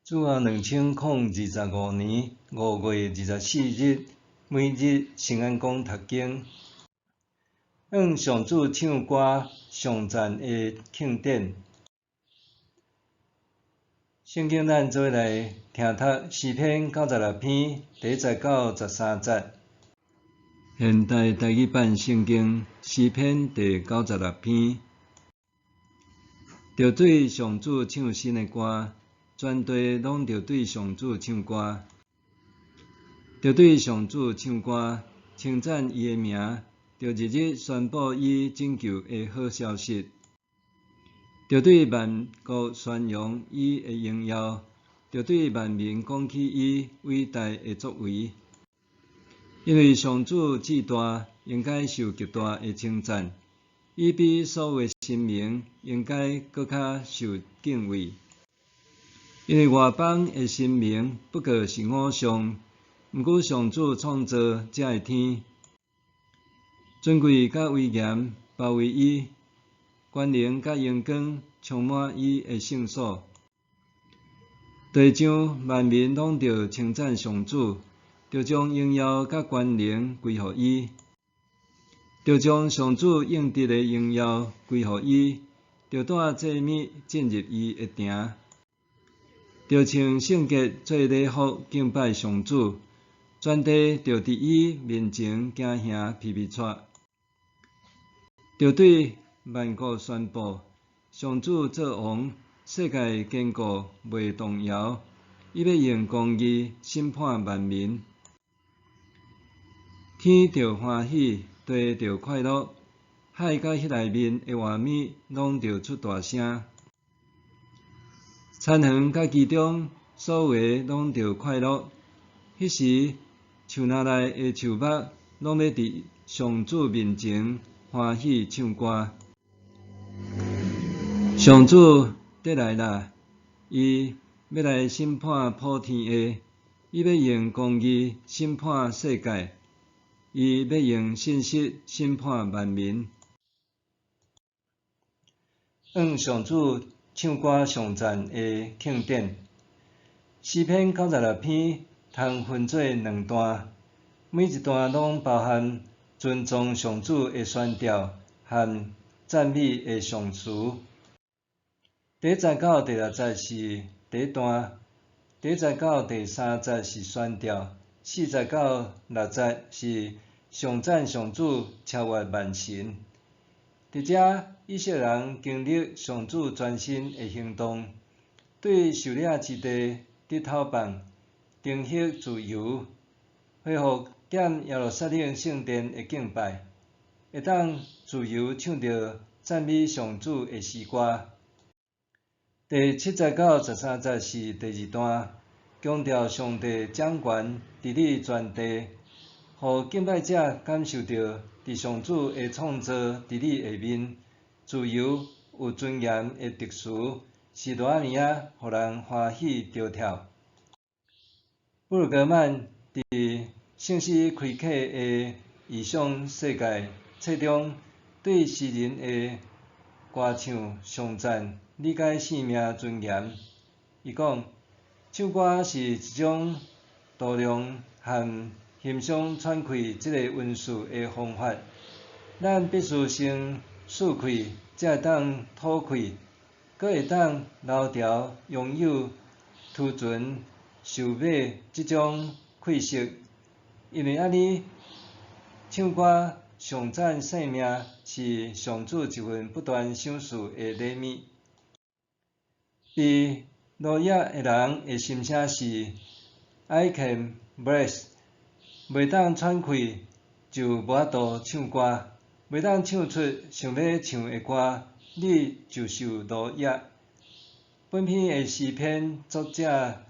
主后2025年5月24日，每日圣安宫读经，向上主唱歌上赞的庆典。圣经咱做来听读诗篇96篇第1到13节。现代台语版圣经诗篇第96篇，着对上主唱新的歌。全地拢着对上主唱歌，着对上主唱歌，称赞伊的名，着日日宣布伊拯救的好消息，着对万国宣扬伊的荣耀，着对万民讲起伊伟大的作为。因为上主至大，应该受极大的称赞，伊比所有神明应该搁较受敬畏。因为外邦的神明不过是偶像，毋过上主创造这个天，尊贵甲威严包围伊，权能甲荣光充满伊的圣所。地上万民拢着称赞上主，着将荣耀甲权能归予伊，着将上主应得的荣耀归予伊，着带祭物进入伊的城。着穿圣洁做礼服敬拜上主，全地着伫伊面前惊吓皮皮喘，着对万国宣布：上主做王，世界坚固袂动摇，伊要用公义审判万民。天着欢喜，地着快乐，海甲迄内面的活物拢着出大声。田园甲其中所有拢着快乐，迄时树林内的树木拢要伫上主面前欢喜唱歌。上主得来啦！伊要来审判普天下，伊要用公义审判世界，伊要用信实审判万民。向上主唱歌上赞的庆典，诗篇96篇通分做2段，每一段拢包含尊重上主的宣调和赞美的上词。第1到第6节是第一段，第1节到第3节是宣调，4节到6节是上赞上主超越万神。伫遮，以色列人经历上主全新的行动，对受掠之地得讨放，重获自由，恢复踮耶路撒冷圣殿的敬拜，会当自由唱着赞美上主的诗歌。第7节到13节是第2段，强调上帝掌权治理全地，互敬拜者感受到伫上主的创造治理下面，自由有尊严的特殊，是罗阿尼亚，互人欢喜着跳。布鲁格曼伫圣诗开启的异想世界册中，对诗人的歌唱上赞理解生命尊严。伊讲，唱歌是一种度量和欣赏喘开即个温煦的方法，咱必须先舒开，才会当吐开，阁会当留条拥有储存受美即种气息。因为安尼，唱歌上赞生命是上主一份不断赏赐的礼物。被奴役的人的心声是 I can breathe， 袂当喘气就无法度唱歌，袂当唱出想要唱的歌，你就受奴役。本篇的诗篇作者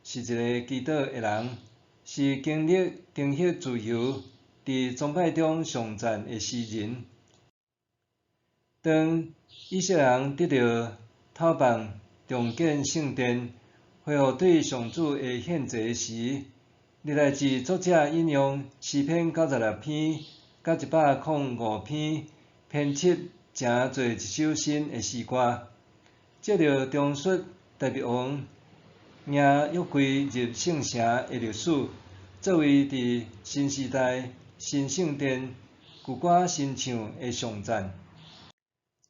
是一个祈祷的人，是经历重获自由，伫崇拜中上赞的诗人。当以色列人得到讨放重建圣殿，恢复对上主的献祭时，历来自作者引用诗篇96篇甲105篇，编辑成做一首新的诗歌。借着中述大卫王赢约柜入圣城的历史，作为伫新时代新圣殿旧歌新唱的上赞。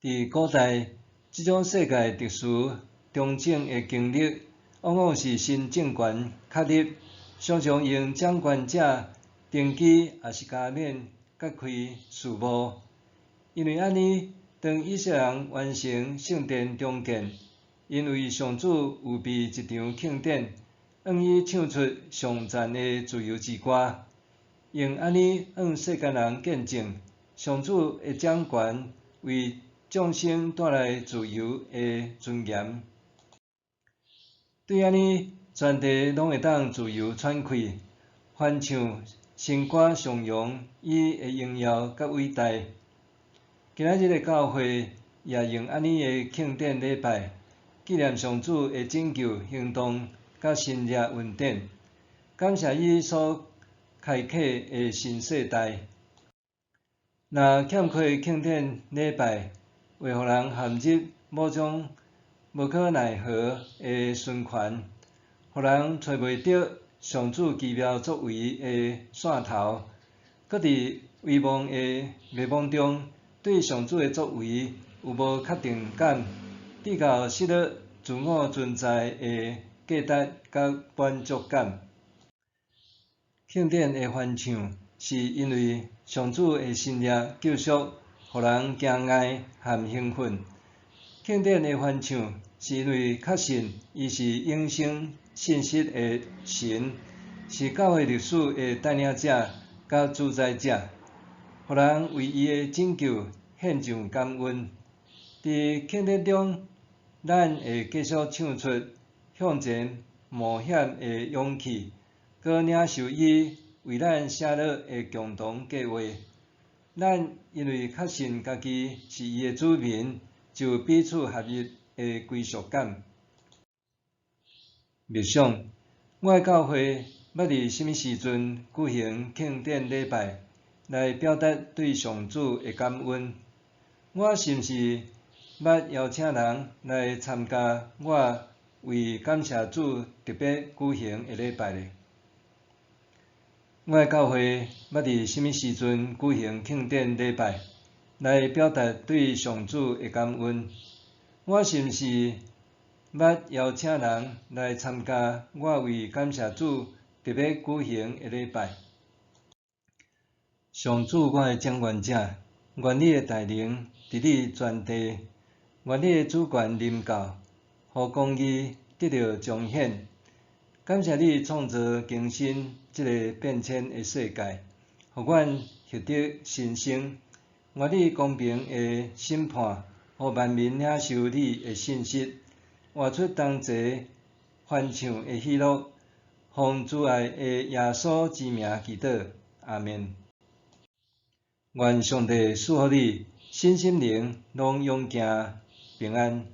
伫古代，即种世界特殊中正的经历，往往是新政权确立，常常用掌权者登基，也是加冕揭开序幕。因为安尼，当以色列人完成圣殿重建，因为上主有备一场庆典，让伊唱出上赞的自由之歌，用安尼让世间人见证上主的掌权为众生带来自由的尊严。对安尼，全地拢会当自由喘气，欢唱新歌颂扬伊的荣耀甲伟大。今仔日的教会也用安尼的庆典礼拜，纪念上主的拯救行动甲新约恩典，感谢伊所开启的新世代。若欠缺庆典礼拜，会互人陷入某种无可奈何的循环，互人找袂到上主奇妙作为的线头，搁伫遗忘的迷惘中，对上主的作为有无确定感，直到失去自我存在的价值甲满足感。庆典的欢唱，是因为上主的新约救赎，互人惊爱和兴奋。庆典的欢唱，是因为确信伊是永生信息的神，是教会历史的带领者甲主宰者，互人为伊的拯救献上感恩。伫庆典中，咱会继续唱出向前冒险的勇气，搁领受伊为咱写落的共同计划。咱因为确信家己是伊的子民，就有彼此合一的归属感。默想，我的教会要伫什么时阵举行庆典礼拜，来表达对上主的感恩？我是毋是要邀请人来参加我为感谢主特别举行的礼拜呢？我的教会要伫什么时阵举行庆典礼拜，来表达对上主的感恩？我是毋是要邀请人来参加我为感谢主特别举行的礼拜？上主，我的掌权者，愿你的大能伫你全地，愿你的主权临到，互公义得到彰显。感谢你创造更新这个变迁的世界，互阮获得新生。愿你公平的审判，互万民领受你的信息，活出同齐欢唱的喜乐。奉主爱的耶稣之名祈祷，阿们。愿上帝赐予你身心灵拢永行平安。